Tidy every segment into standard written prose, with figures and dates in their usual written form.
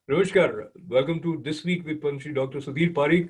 Namaskar. Welcome to This Week with Shri Dr. Sudhir Parikh.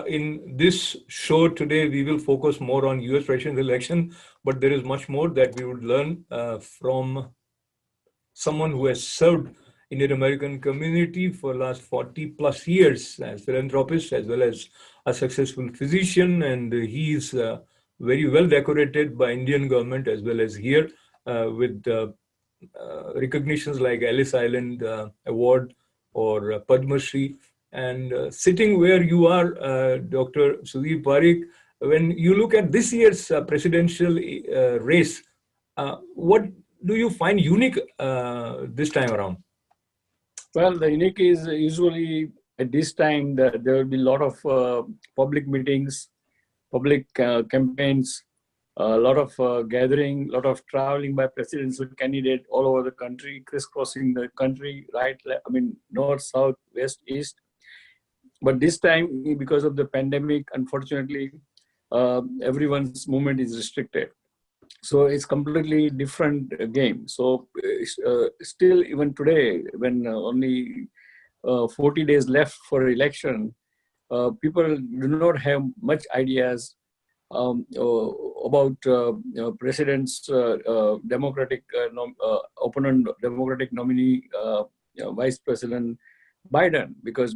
In this show today, we will focus more on US presidential election, but there is much more that we would learn from someone who has served Indian American community for last 40 plus years as philanthropist as well as a successful physician, and he is very well decorated by Indian government as well as here with recognitions like Ellis Island Award or Padma Shri. And sitting where you are, Dr. Sudhir Parikh, when you look at this year's presidential race, what do you find unique this time around? Well, the unique is usually at this time that there will be a lot of public meetings, public campaigns, a lot of gathering, a lot of traveling by presidential candidate all over the country, crisscrossing the country, right, north, south, west, east. But this time, because of the pandemic, unfortunately, everyone's movement is restricted. So it's completely different game. So still, even today, when only 40 days left for election, people do not have much ideas about president's Democratic opponent, Democratic nominee, Vice President Biden, because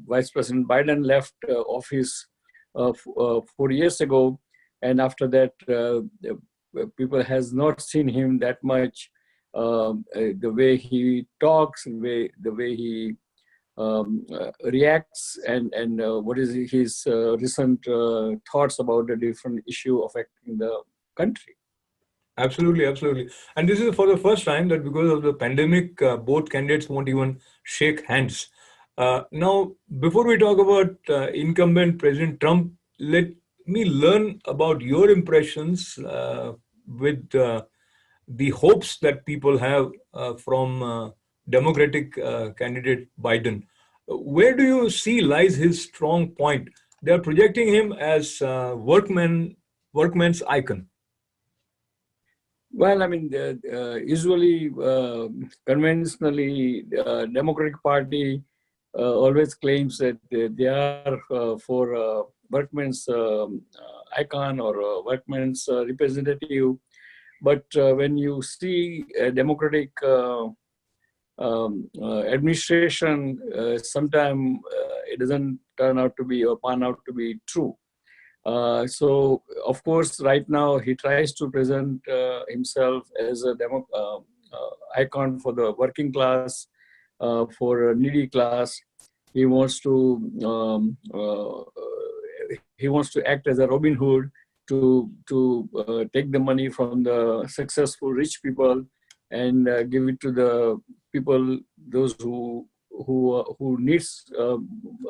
Vice President Biden left office 4 years ago, and after that, people has not seen him that much. The way he talks, the way he reacts, and what is his recent thoughts about the different issue affecting the country. Absolutely, absolutely. And this is for the first time that because of the pandemic, both candidates won't even shake hands. Now, before we talk about incumbent President Trump, let me learn about your impressions with the hopes that people have from Democratic candidate Biden. Where do you see lies his strong point? They are projecting him as workman's icon. Well, usually, conventionally, Democratic Party always claims that they are for workman's icon or workman's representative. But when you see a Democratic administration, sometimes it doesn't turn out to be or pan out to be true. So, of course, right now he tries to present himself as a icon for the working class, for a needy class. He wants to act as a Robinhood to take the money from the successful rich people and give it to the people, those who needs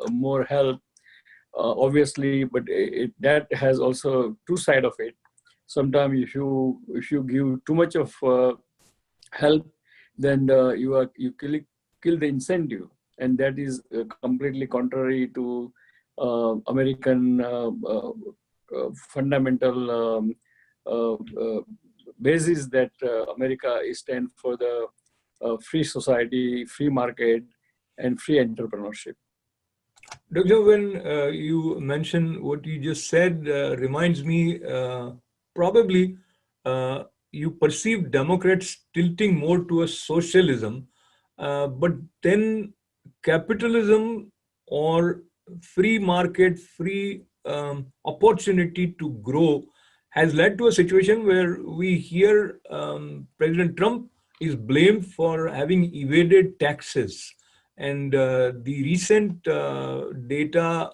more help. Obviously, but that has also two sides of it. Sometimes if you give too much of help, then you kill the incentive, and that is completely contrary to American fundamental basis that America stands for the free society, free market, and free entrepreneurship. Doctor, when you mention what you just said, reminds me probably you perceive Democrats tilting more towards socialism, but then capitalism or free market, free opportunity to grow has led to a situation where we hear President Trump is blamed for having evaded taxes. And the recent data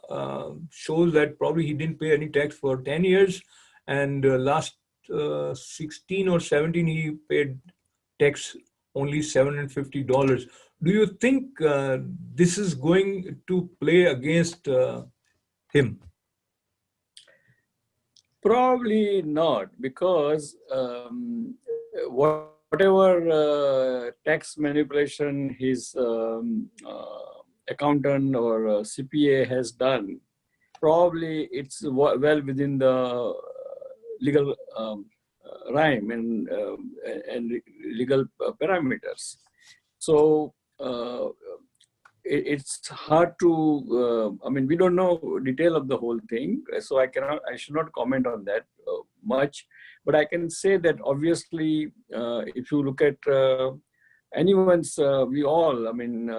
shows that probably he didn't pay any tax for 10 years. And last 16 or 17, he paid tax only $750. Do you think this is going to play against him? Probably not, because whatever tax manipulation his accountant or CPA has done, probably it's well within the legal rhyme and legal parameters. So it's hard to, I mean, we don't know detail of the whole thing, so I should not comment on that much. But I can say that obviously, if you look at anyone's, we all, I mean,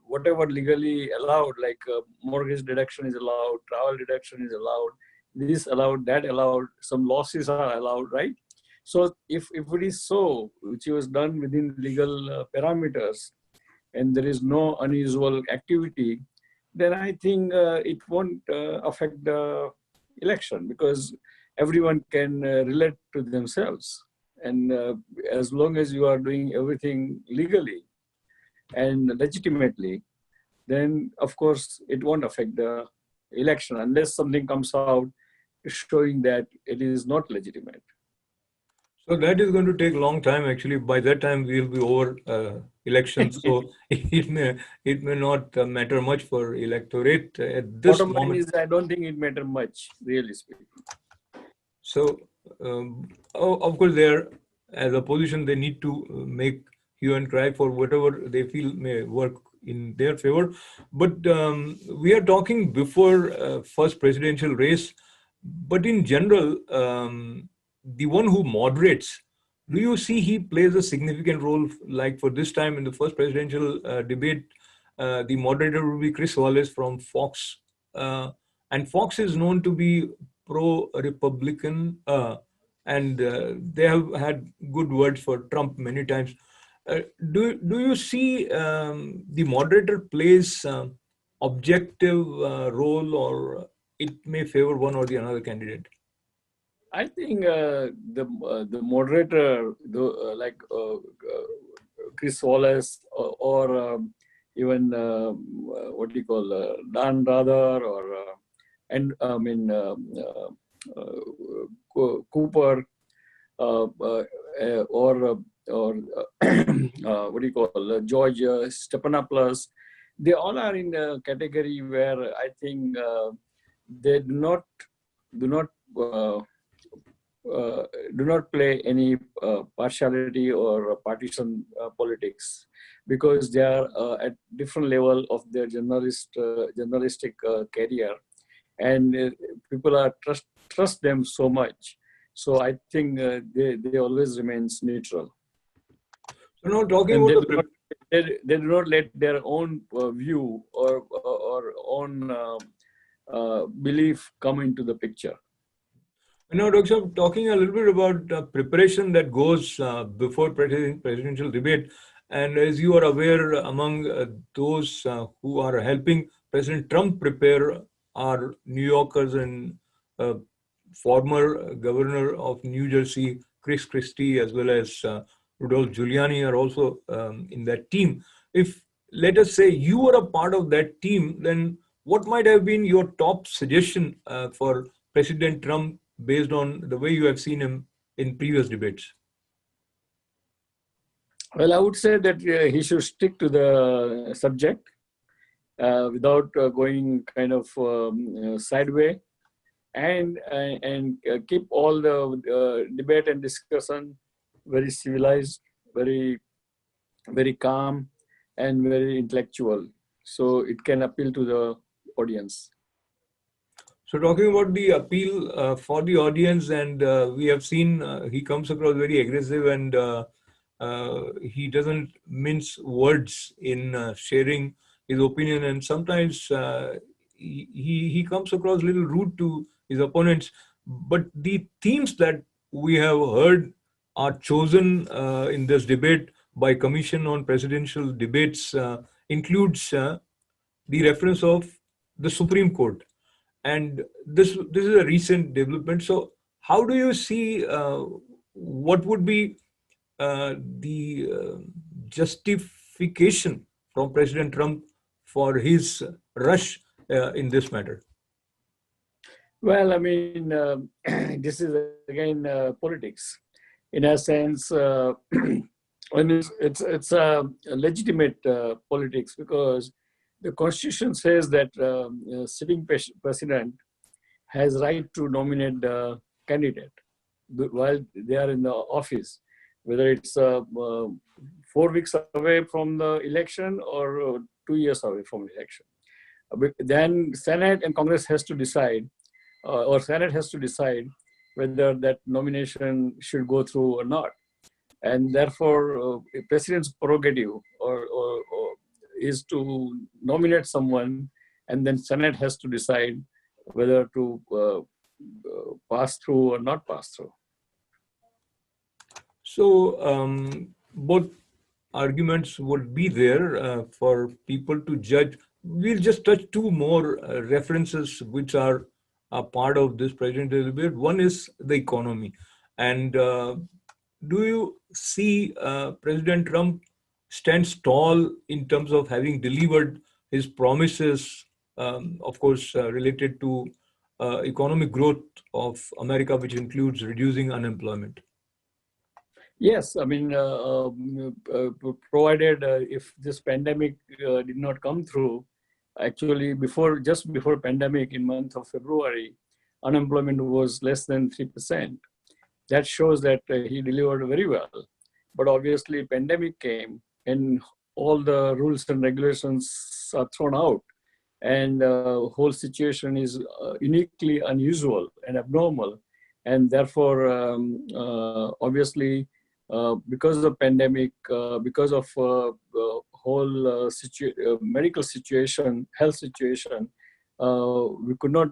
whatever legally allowed, like mortgage deduction is allowed, travel deduction is allowed, this allowed, that allowed, some losses are allowed, right? So if it is so, which was done within legal parameters, and there is no unusual activity, then I think it won't affect the election, because everyone can relate to themselves. And as long as you are doing everything legally and legitimately, then of course it won't affect the election unless something comes out showing that it is not legitimate. So that is going to take a long time. Actually, by that time we'll be over elections. So it may not matter much for electorate at this Bottom line moment. is, I don't think it matters much, really speaking. So, of course, they're as a position, they need to make hue and cry for whatever they feel may work in their favor. But we are talking before first presidential race. But in general, the one who moderates, do you see he plays a significant role? Like for this time in the first presidential debate, the moderator will be Chris Wallace from Fox, and Fox is known to be pro-Republican, and they have had good words for Trump many times. Do you see the moderator plays objective role, or it may favor one or the another candidate? I think the moderator, like Chris Wallace, or even what do you call Dan Rather, or and I mean Cooper, or what do you call George Stephanopoulos. They all are in a category where I think they uh, do not play any partiality or partisan politics, because they are at different level of their journalistic career, and people are trust them so much. So I think they always remains neutral, So now talking and about they do not let their own view or own belief come into the picture. Now, Dr. Saab, talking a little bit about preparation that goes before presidential debate, and as you are aware, among those who are helping President Trump prepare are New Yorkers and uh, former governor of New Jersey, Chris Christie, as well as Rudolph Giuliani are also in that team. If, let us say, you were a part of that team, then what might have been your top suggestion for President Trump based on the way you have seen him in previous debates? Well, I would say that he should stick to the subject without going kind of sideways, and keep all the debate and discussion very civilized, very calm, and very intellectual, so it can appeal to the audience. So talking about the appeal for the audience, and we have seen he comes across very aggressive, and he doesn't mince words in sharing his opinion, and sometimes he comes across a little rude to his opponents. But the themes that we have heard are chosen in this debate by Commission on Presidential Debates includes the reference of the Supreme Court, and this is a recent development. So how do you see what would be the justification from President Trump for his rush in this matter? Well, I mean, this is again politics, in a sense. When it's a legitimate politics, because the Constitution says that sitting president has right to nominate the candidate while they are in the office. whether it's 4 weeks away from the election or 2 years away from election. Then Senate and Congress has to decide, or Senate has to decide whether that nomination should go through or not. And therefore, president's prerogative or is to nominate someone, and then Senate has to decide whether to pass through or not pass through. So both arguments would be there for people to judge. We'll just touch two more references which are a part of this presidential debate. One is the economy. And do you see President Trump stands tall in terms of having delivered his promises, of course, related to economic growth of America, which includes reducing unemployment? Yes, I mean, provided if this pandemic did not come through, actually just before pandemic in month of February, unemployment was less than 3%. That shows that he delivered very well. But obviously pandemic came and all the rules and regulations are thrown out, and the whole situation is uniquely unusual and abnormal. And therefore, obviously, because of the pandemic, because of whole medical situation, health situation, we could not,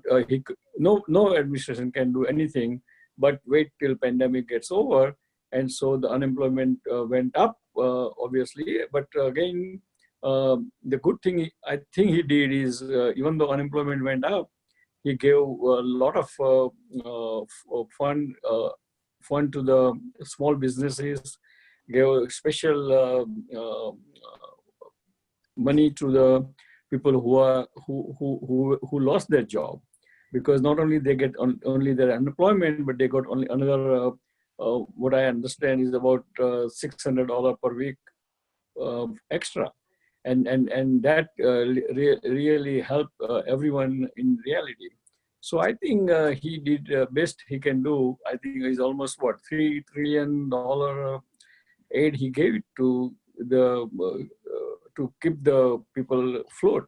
no administration can do anything but wait till pandemic gets over. And so the unemployment went up, obviously. But again, the good thing I think he did is, even though unemployment went up, he gave a lot of fund to the small businesses, gave special money to the people who lost their job, because not only they get only their unemployment, but they got only another what I understand is about $600 per week extra, and that really helped everyone in reality. So I think he did best he can do. I think it's almost $3 trillion aid he gave to the to keep the people afloat,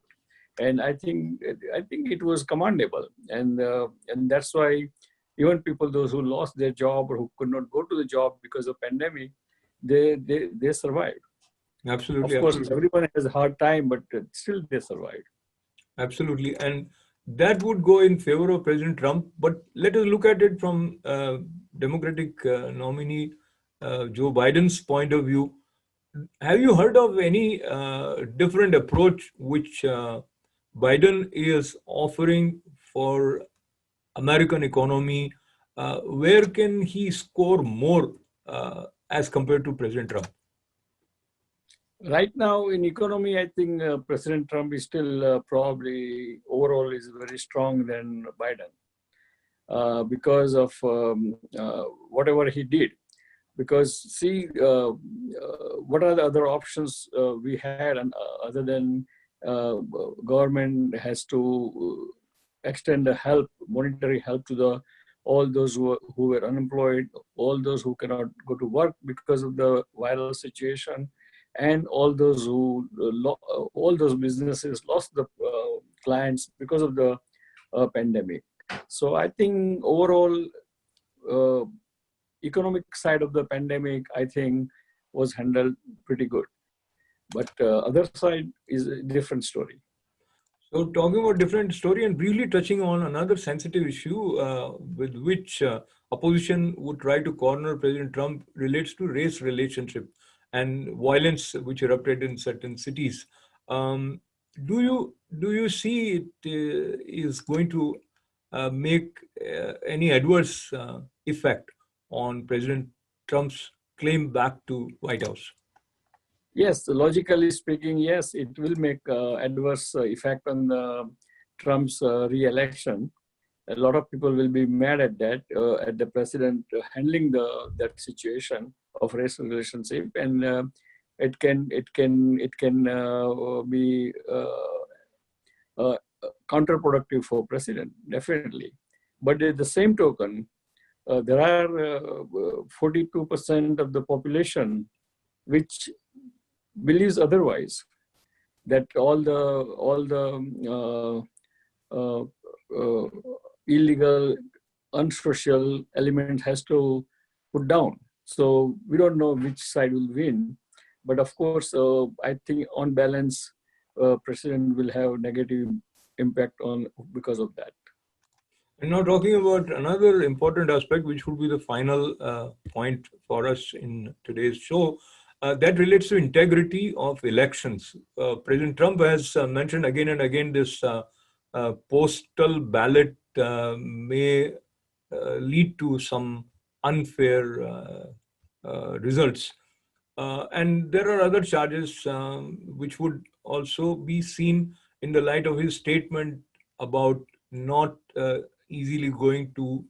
and I think it was commendable, and that's why even people, those who lost their job or who could not go to the job because of pandemic, they survived. Absolutely. Of course, absolutely. everyone has a hard time, but still they survived. Absolutely. And that would go in favor of President Trump. But let us look at it from Democratic nominee Joe Biden's point of view. Have you heard of any different approach which Biden is offering for American economy? Where can he score more as compared to President Trump? Right now in economy, I think President Trump is still probably overall is very strong than Biden because of whatever he did. Because see, what are the other options we had, and other than government has to extend the help, monetary help to all those who were unemployed, all those who cannot go to work because of the viral situation, and all those who all those businesses lost the clients because of the pandemic. So I think overall, economic side of the pandemic, I think, was handled pretty good. But other side is a different story. So talking about different story and briefly touching on another sensitive issue with which opposition would try to corner President Trump relates to race relationship and violence which erupted in certain cities. Do you see it is going to make any adverse effect on President Trump's claim back to White House? Yes, logically speaking, yes, it will make adverse effect on Trump's re-election. A lot of people will be mad at that, at the president handling that situation of race relationship, and it can be counterproductive for president, definitely. But at the same token, there are 42% of the population which believes otherwise, that all the illegal, unsocial element has to put down. So we don't know which side will win, but of course, I think on balance, president will have negative impact on because of that. And now talking about another important aspect, which would be the final point for us in today's show, that relates to integrity of elections. President Trump has mentioned again and again this postal ballot may lead to some unfair results. And there are other charges which would also be seen in the light of his statement about not easily going to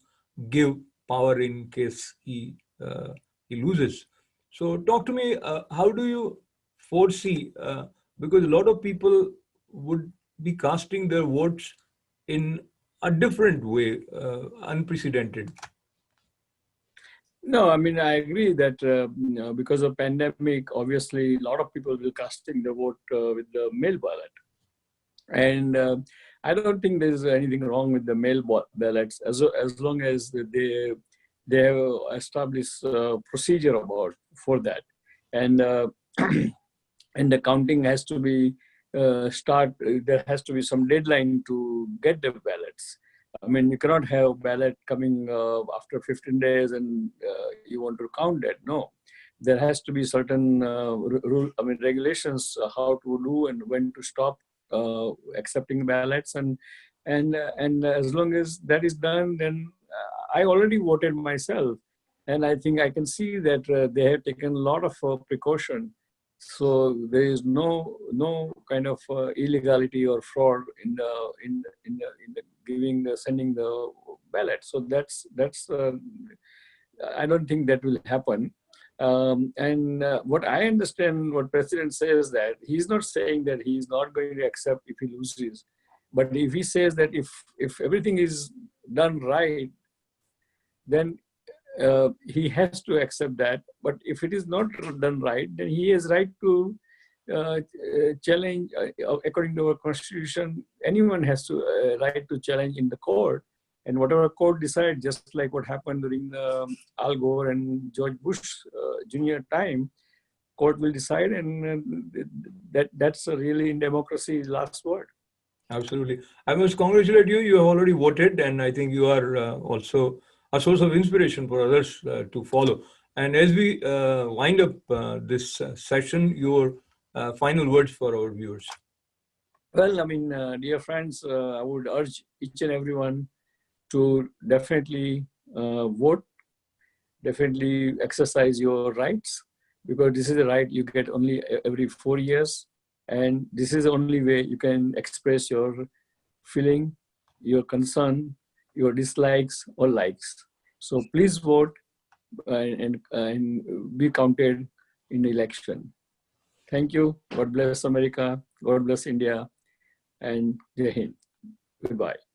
give power in case he loses. So talk to me, how do you foresee, because a lot of people would be casting their votes in a different way, unprecedented. No, I mean, I agree that because of pandemic, obviously, a lot of people will casting the vote with the mail ballot. And I don't think there's anything wrong with the mail ballots as long as they have established procedure about for that, and and the counting has to be start. There has to be some deadline to get the ballots. I mean, you cannot have ballot coming after 15 days and you want to count that. No, there has to be certain rule. I mean, regulations how to do and when to stop accepting ballots, and as long as that is done, then I already voted myself, and I think I can see that they have taken a lot of precaution. So there is no kind of illegality or fraud in the giving sending the ballot. So that's I don't think that will happen. And what I understand, what President says, that he's not saying that he's not going to accept if he loses, but if he says that if everything is done right, then he has to accept that. But if it is not done right, then he has right to challenge. According to our constitution, anyone has to right to challenge in the court. And whatever court decides, just like what happened during the Al Gore and George Bush Jr. time, court will decide, and that's really in democracy last word. Absolutely. I must congratulate you. You have already voted, and I think you are also a source of inspiration for others to follow. And as we wind up this session, your final words for our viewers. Well, I mean, dear friends, I would urge each and everyone to definitely vote, definitely exercise your rights, because this is a right you get only every 4 years. And this is the only way you can express your feeling, your concern, your dislikes or likes. So please vote and be counted in the election. Thank you. God bless America. God bless India. And Jai Hind. Goodbye.